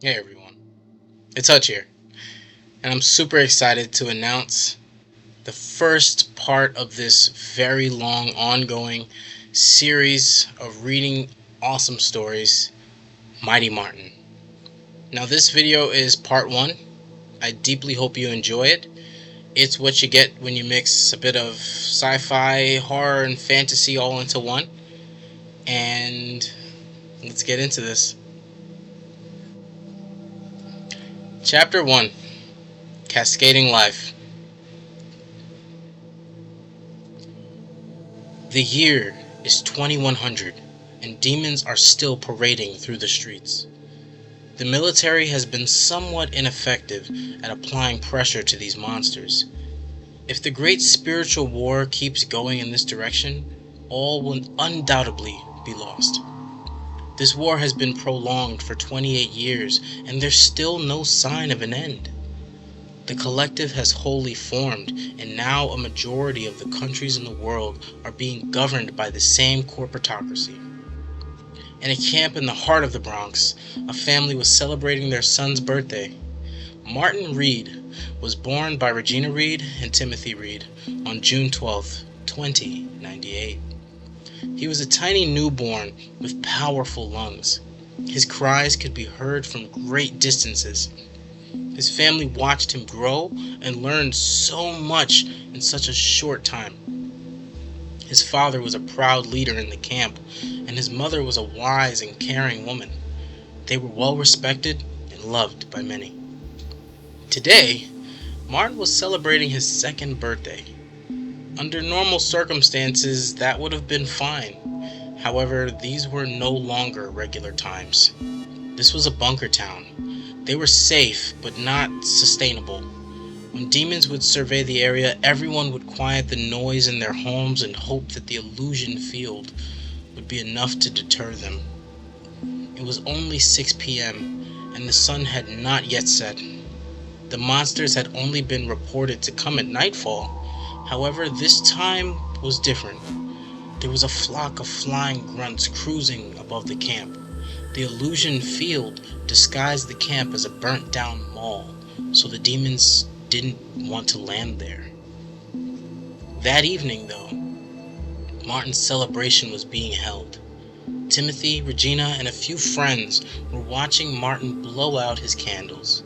Hey everyone, it's Hutch here, and I'm super excited to announce the first part of this very long, ongoing series of reading awesome stories, Mighty Martin. Now, this video is part one. I deeply hope you enjoy it. It's what you get when you mix a bit of sci-fi, horror, and fantasy all into one. And let's get into this. Chapter 1, Cascading Life. The year is 2100, and demons are still parading through the streets. The military has been somewhat ineffective at applying pressure to these monsters. If the great spiritual war keeps going in this direction, all will undoubtedly be lost. This war has been prolonged for 28 years, and there's still no sign of an end. The collective has wholly formed, and now a majority of the countries in the world are being governed by the same corporatocracy. In a camp in the heart of the Bronx, a family was celebrating their son's birthday. Martin Reed was born by Regina Reed and Timothy Reed on June 12, 2098. He was a tiny newborn with powerful lungs. His cries could be heard from great distances. His family watched him grow and learned so much in such a short time. His father was a proud leader in the camp, and his mother was a wise and caring woman. They were well respected and loved by many. Today, Martin was celebrating his second birthday. Under normal circumstances, that would have been fine. However, these were no longer regular times. This was a bunker town. They were safe, but not sustainable. When demons would survey the area, everyone would quiet the noise in their homes and hope that the illusion field would be enough to deter them. It was only 6 p.m., and the sun had not yet set. The monsters had only been reported to come at nightfall. However, this time was different. There was a flock of flying grunts cruising above the camp. The illusion field disguised the camp as a burnt-down mall, so the demons didn't want to land there. That evening, though, Martin's celebration was being held. Timothy, Regina, and a few friends were watching Martin blow out his candles.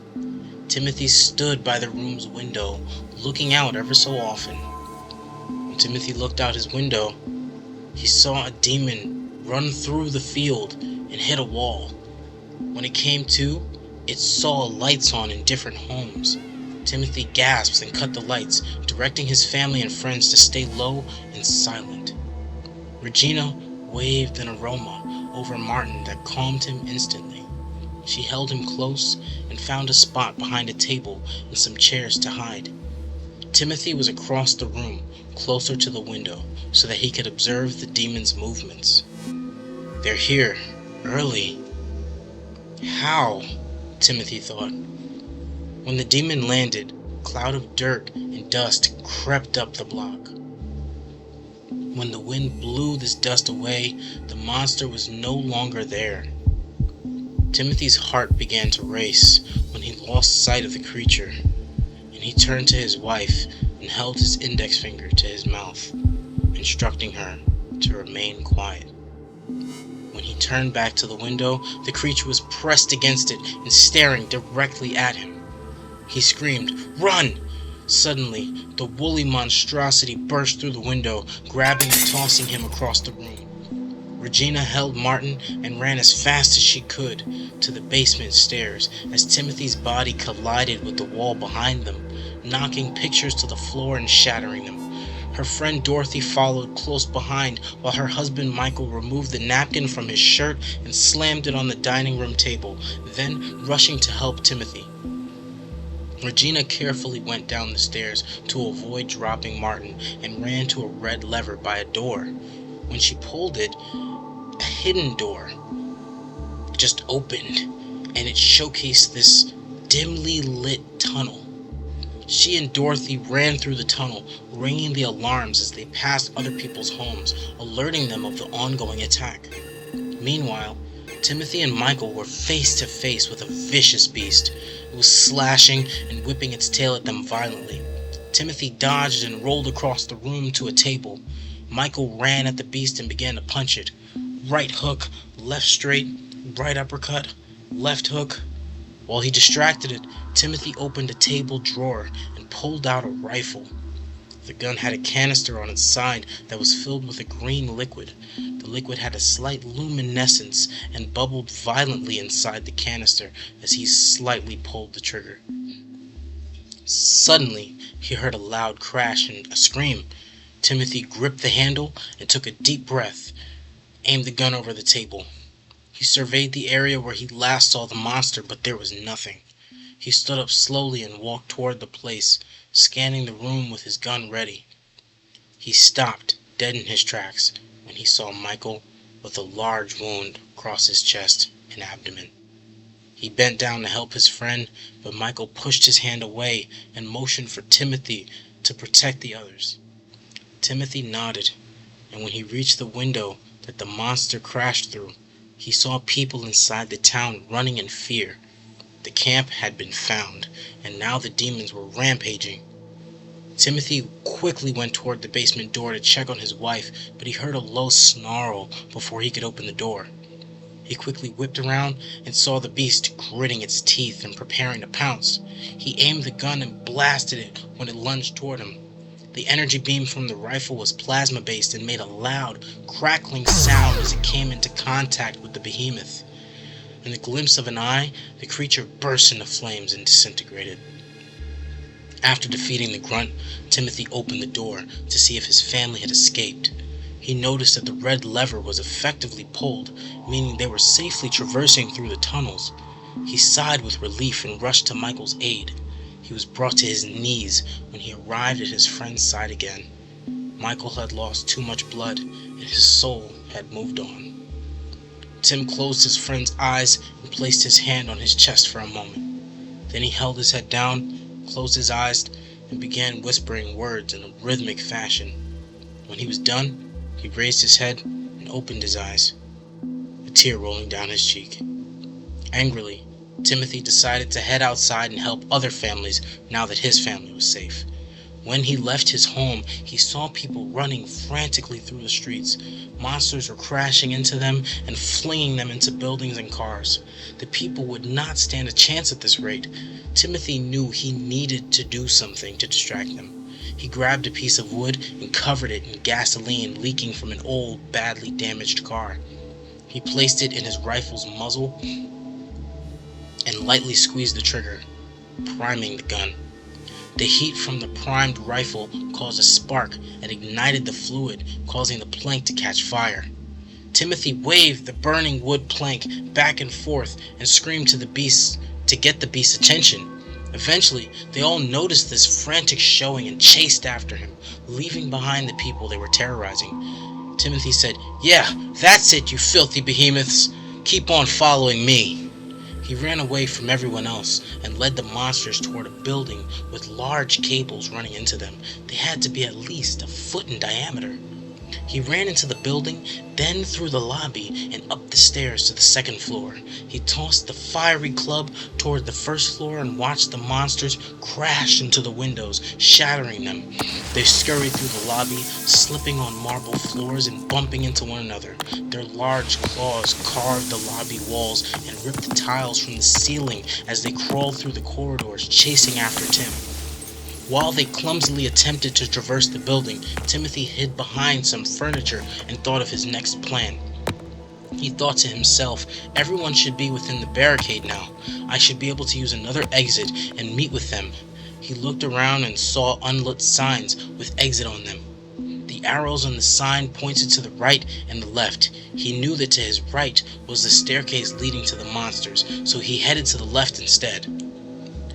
Timothy stood by the room's window, looking out ever so often. When Timothy looked out his window, he saw a demon run through the field and hit a wall. When it came to, it saw lights on in different homes. Timothy gasped and cut the lights, directing his family and friends to stay low and silent. Regina waved an aroma over Martin that calmed him instantly. She held him close and found a spot behind a table and some chairs to hide. Timothy was across the room, closer to the window, so that he could observe the demon's movements. They're here, early. How? Timothy thought. When the demon landed, a cloud of dirt and dust crept up the block. When the wind blew this dust away, the monster was no longer there. Timothy's heart began to race when he lost sight of the creature, and he turned to his wife and held his index finger to his mouth, instructing her to remain quiet. When he turned back to the window, the creature was pressed against it and staring directly at him. He screamed, "Run!" Suddenly, the woolly monstrosity burst through the window, grabbing and tossing him across the room. Regina held Martin and ran as fast as she could to the basement stairs as Timothy's body collided with the wall behind them, knocking pictures to the floor and shattering them. Her friend Dorothy followed close behind while her husband Michael removed the napkin from his shirt and slammed it on the dining room table, then rushing to help Timothy. Regina carefully went down the stairs to avoid dropping Martin and ran to a red lever by a door. When she pulled it, a hidden door just opened, and it showcased this dimly lit tunnel. She and Dorothy ran through the tunnel, ringing the alarms as they passed other people's homes, alerting them of the ongoing attack. Meanwhile, Timothy and Michael were face to face with a vicious beast. It was slashing and whipping its tail at them violently. Timothy dodged and rolled across the room to a table. Michael ran at the beast and began to punch it. Right hook, left straight, right uppercut, left hook. While he distracted it, Timothy opened a table drawer and pulled out a rifle. The gun had a canister on its side that was filled with a green liquid. The liquid had a slight luminescence and bubbled violently inside the canister as he slightly pulled the trigger. Suddenly, he heard a loud crash and a scream. Timothy gripped the handle and took a deep breath, aimed the gun over the table. He surveyed the area where he last saw the monster, but there was nothing. He stood up slowly and walked toward the place, scanning the room with his gun ready. He stopped, dead in his tracks, when he saw Michael with a large wound across his chest and abdomen. He bent down to help his friend, but Michael pushed his hand away and motioned for Timothy to protect the others. Timothy nodded, and when he reached the window that the monster crashed through, he saw people inside the town running in fear. The camp had been found, and now the demons were rampaging. Timothy quickly went toward the basement door to check on his wife, but he heard a low snarl before he could open the door. He quickly whipped around and saw the beast gritting its teeth and preparing to pounce. He aimed the gun and blasted it when it lunged toward him. The energy beam from the rifle was plasma-based and made a loud, crackling sound as it came into contact with the behemoth. In the glimpse of an eye, the creature burst into flames and disintegrated. After defeating the grunt, Timothy opened the door to see if his family had escaped. He noticed that the red lever was effectively pulled, meaning they were safely traversing through the tunnels. He sighed with relief and rushed to Michael's aid. He was brought to his knees when he arrived at his friend's side again. Michael had lost too much blood, and his soul had moved on. Tim closed his friend's eyes and placed his hand on his chest for a moment. Then he held his head down, closed his eyes, and began whispering words in a rhythmic fashion. When he was done, he raised his head and opened his eyes, a tear rolling down his cheek. Angrily, Timothy decided to head outside and help other families now that his family was safe. When he left his home, he saw people running frantically through the streets. Monsters were crashing into them and flinging them into buildings and cars. The people would not stand a chance at this rate. Timothy knew he needed to do something to distract them. He grabbed a piece of wood and covered it in gasoline leaking from an old, badly damaged car. He placed it in his rifle's muzzle and lightly squeezed the trigger, priming the gun. The heat from the primed rifle caused a spark and ignited the fluid, causing the plank to catch fire. Timothy waved the burning wood plank back and forth and screamed to the beasts to get the beast's attention. Eventually, they all noticed this frantic showing and chased after him, leaving behind the people they were terrorizing. Timothy said, "Yeah, that's it, you filthy behemoths. Keep on following me." He ran away from everyone else and led the monsters toward a building with large cables running into them. They had to be at least a foot in diameter. He ran into the building, then through the lobby and up the stairs to the second floor. He tossed the fiery club toward the first floor and watched the monsters crash into the windows, shattering them. They scurried through the lobby, slipping on marble floors and bumping into one another. Their large claws carved the lobby walls and ripped the tiles from the ceiling as they crawled through the corridors, chasing after Tim. While they clumsily attempted to traverse the building, Timothy hid behind some furniture and thought of his next plan. He thought to himself, everyone should be within the barricade now. I should be able to use another exit and meet with them. He looked around and saw unlit signs with exit on them. The arrows on the sign pointed to the right and the left. He knew that to his right was the staircase leading to the monsters, so he headed to the left instead.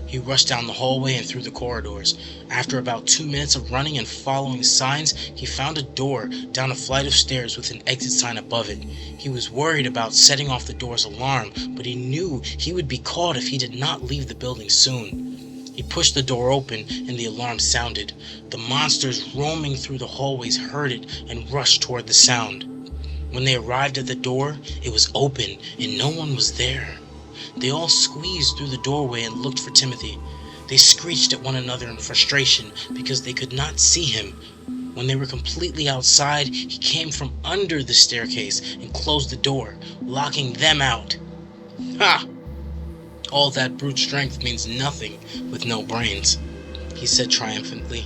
He rushed down the hallway and through the corridors. After about 2 minutes of running and following signs, he found a door down a flight of stairs with an exit sign above it. He was worried about setting off the door's alarm, but he knew he would be caught if he did not leave the building soon. He pushed the door open and the alarm sounded. The monsters roaming through the hallways heard it and rushed toward the sound. When they arrived at the door, it was open and no one was there. They all squeezed through the doorway and looked for Timothy. They screeched at one another in frustration because they could not see him. When they were completely outside, he came from under the staircase and closed the door, locking them out. Ha! All that brute strength means nothing with no brains, he said triumphantly.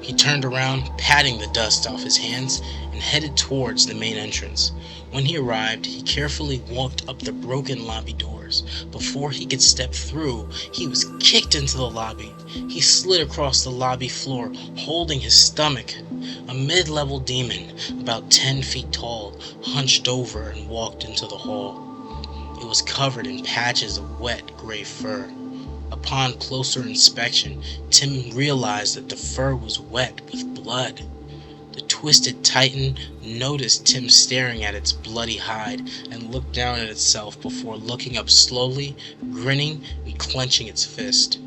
He turned around, patting the dust off his hands, and headed towards the main entrance. When he arrived, he carefully walked up the broken lobby doors. Before he could step through, he was kicked into the lobby. He slid across the lobby floor, holding his stomach. A mid-level demon, about 10 feet tall, hunched over and walked into the hall. It was covered in patches of wet gray fur. Upon closer inspection, Tim realized that the fur was wet with blood. The twisted titan noticed Tim staring at its bloody hide and looked down at itself before looking up slowly, grinning and clenching its fist.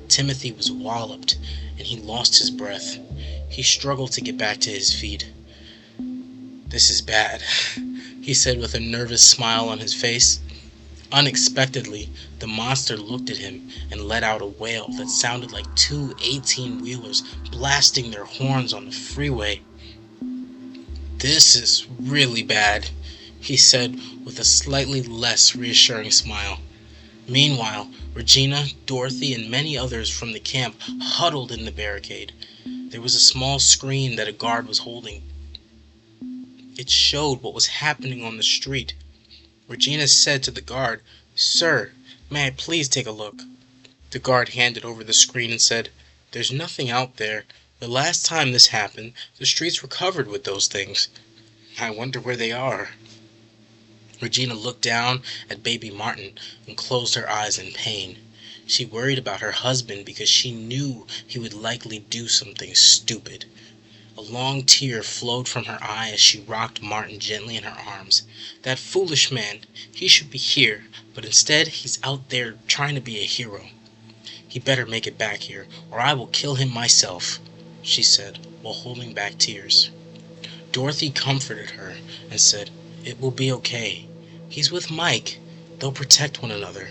Timothy was walloped, and he lost his breath. He struggled to get back to his feet. "This is bad," he said with a nervous smile on his face. Unexpectedly, the monster looked at him and let out a wail that sounded like two 18-wheelers blasting their horns on the freeway. "This is really bad," he said with a slightly less reassuring smile. Meanwhile, Regina, Dorothy, and many others from the camp huddled in the barricade. There was a small screen that a guard was holding. It showed what was happening on the street. Regina said to the guard, "Sir, may I please take a look?" The guard handed over the screen and said, "There's nothing out there. The last time this happened, the streets were covered with those things. I wonder where they are." Regina looked down at baby Martin and closed her eyes in pain. She worried about her husband because she knew he would likely do something stupid. A long tear flowed from her eye as she rocked Martin gently in her arms. "That foolish man, he should be here, but instead he's out there trying to be a hero. He better make it back here, or I will kill him myself," she said, while holding back tears. Dorothy comforted her and said, "It will be okay. He's with Mike. They'll protect one another."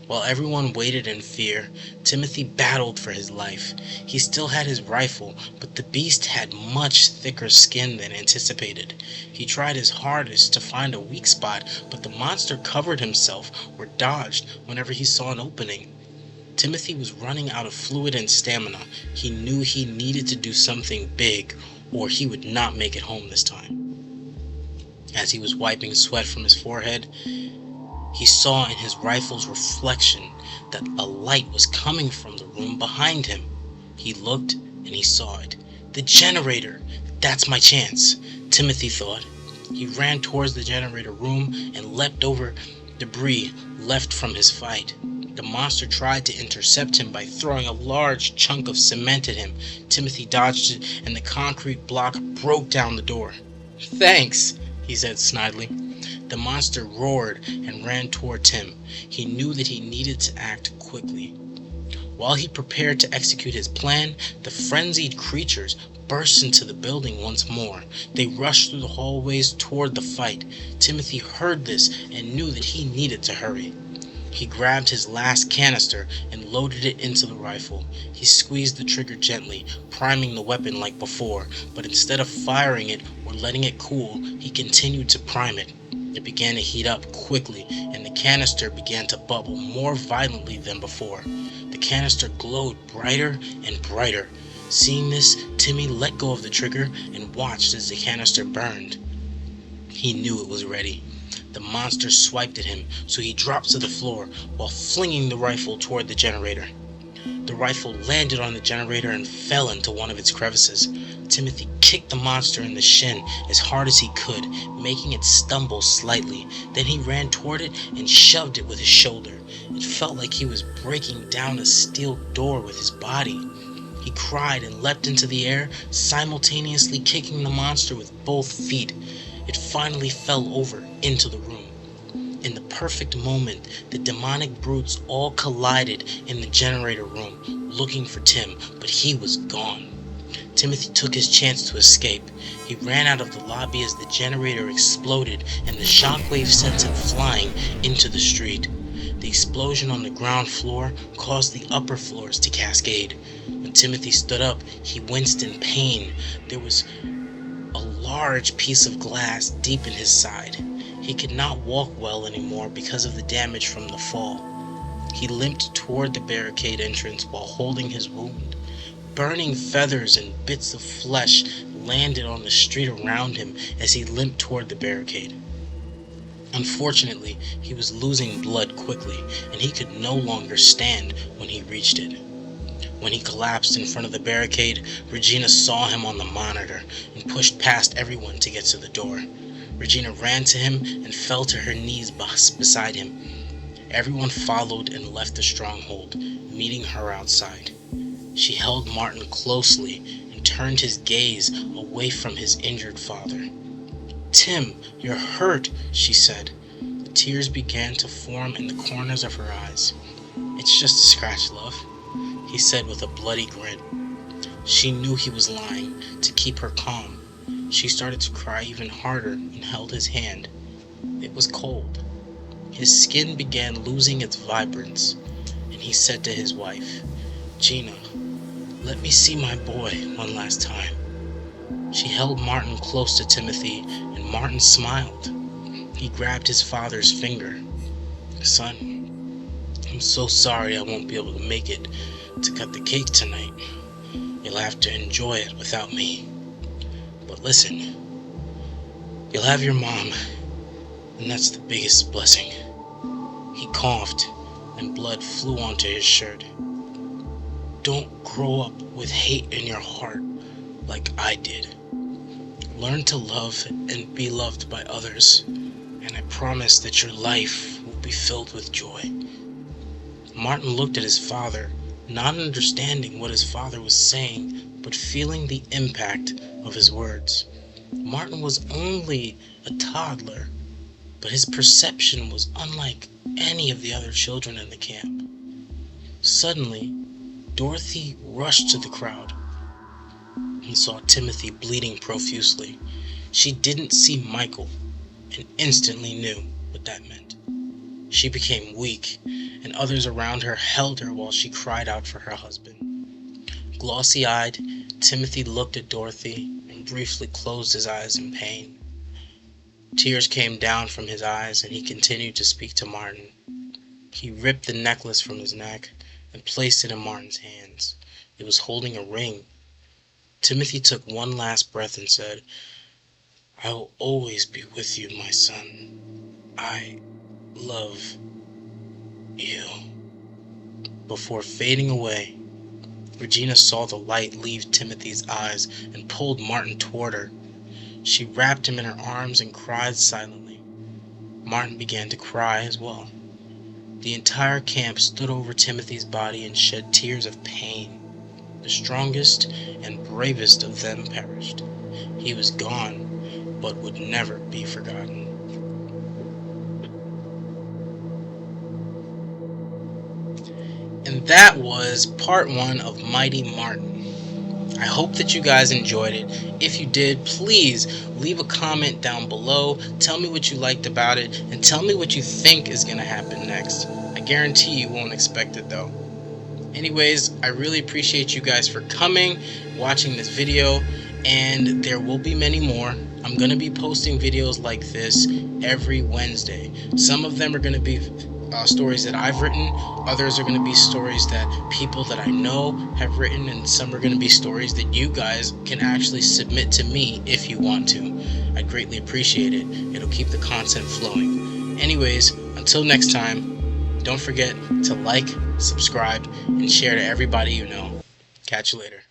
While everyone waited in fear, Timothy battled for his life. He still had his rifle, but the beast had much thicker skin than anticipated. He tried his hardest to find a weak spot, but the monster covered himself or dodged whenever he saw an opening. Timothy was running out of fluid and stamina. He knew he needed to do something big, or he would not make it home this time. As he was wiping sweat from his forehead, he saw in his rifle's reflection that a light was coming from the room behind him. He looked and he saw it. The generator! That's my chance, Timothy thought. He ran towards the generator room and leapt over debris left from his fight. The monster tried to intercept him by throwing a large chunk of cement at him. Timothy dodged it and the concrete block broke down the door. "Thanks," he said snidely. The monster roared and ran toward Tim. He knew that he needed to act quickly. While he prepared to execute his plan, the frenzied creatures burst into the building once more. They rushed through the hallways toward the fight. Timothy heard this and knew that he needed to hurry. He grabbed his last canister and loaded it into the rifle. He squeezed the trigger gently, priming the weapon like before, but instead of firing it or letting it cool, he continued to prime it. It began to heat up quickly, and the canister began to bubble more violently than before. The canister glowed brighter and brighter. Seeing this, Timmy let go of the trigger and watched as the canister burned. He knew it was ready. The monster swiped at him, so he dropped to the floor while flinging the rifle toward the generator. The rifle landed on the generator and fell into one of its crevices. Timothy kicked the monster in the shin as hard as he could, making it stumble slightly. Then he ran toward it and shoved it with his shoulder. It felt like he was breaking down a steel door with his body. He cried and leapt into the air, simultaneously kicking the monster with both feet. It finally fell over into the room. In the perfect moment, the demonic brutes all collided in the generator room, looking for Tim, but he was gone. Timothy took his chance to escape. He ran out of the lobby as the generator exploded and the shockwave sent him flying into the street. The explosion on the ground floor caused the upper floors to cascade. When Timothy stood up, he winced in pain. There was a large piece of glass deep in his side. He could not walk well anymore because of the damage from the fall. He limped toward the barricade entrance while holding his wound. Burning feathers and bits of flesh landed on the street around him as he limped toward the barricade. Unfortunately, he was losing blood quickly, and he could no longer stand when he reached it. When he collapsed in front of the barricade, Regina saw him on the monitor and pushed past everyone to get to the door. Regina ran to him and fell to her knees beside him. Everyone followed and left the stronghold, meeting her outside. She held Martin closely and turned his gaze away from his injured father. "Tim, you're hurt," she said. The tears began to form in the corners of her eyes. "It's just a scratch, love," he said with a bloody grin. She knew he was lying. To keep her calm, she started to cry even harder and held his hand. It was cold. His skin began losing its vibrance, and he said to his wife, "Gina, let me see my boy one last time." She held Martin close to Timothy, and Martin smiled. He grabbed his father's finger. "Son, I'm so sorry I won't be able to make it to cut the cake tonight. You'll have to enjoy it without me. But listen, you'll have your mom, and that's the biggest blessing." He coughed, and blood flew onto his shirt. "Don't grow up with hate in your heart like I did. Learn to love and be loved by others, and I promise that your life will be filled with joy." Martin looked at his father, not understanding what his father was saying, but feeling the impact of his words. Martin was only a toddler, but his perception was unlike any of the other children in the camp. Suddenly, Dorothy rushed to the crowd and saw Timothy bleeding profusely. She didn't see Michael and instantly knew what that meant. She became weak, and others around her held her while she cried out for her husband. Glossy-eyed, Timothy looked at Dorothy and briefly closed his eyes in pain. Tears came down from his eyes, and he continued to speak to Martin. He ripped the necklace from his neck and placed it in Martin's hands. It was holding a ring. Timothy took one last breath and said, "I will always be with you, my son. I love you." Before fading away, Regina saw the light leave Timothy's eyes and pulled Martin toward her. She wrapped him in her arms and cried silently. Martin began to cry as well. The entire camp stood over Timothy's body and shed tears of pain. The strongest and bravest of them perished. He was gone, but would never be forgotten. And that was part 1 of Mighty Martin. I hope that you guys enjoyed it. If you did, please leave a comment down below. Tell me what you liked about it, and tell me what you think is going to happen next. I guarantee you won't expect it though. Anyways, I really appreciate you guys for coming, watching this video, and there will be many more. I'm going to be posting videos like this every Wednesday. Some of them are going to be stories that I've written, others are going to be stories that people that I know have written, and some are going to be stories that you guys can actually submit to me if you want to. I'd greatly appreciate it. It'll keep the content flowing. Anyways, until next time, don't forget to like, subscribe, and share to everybody you know. Catch you later.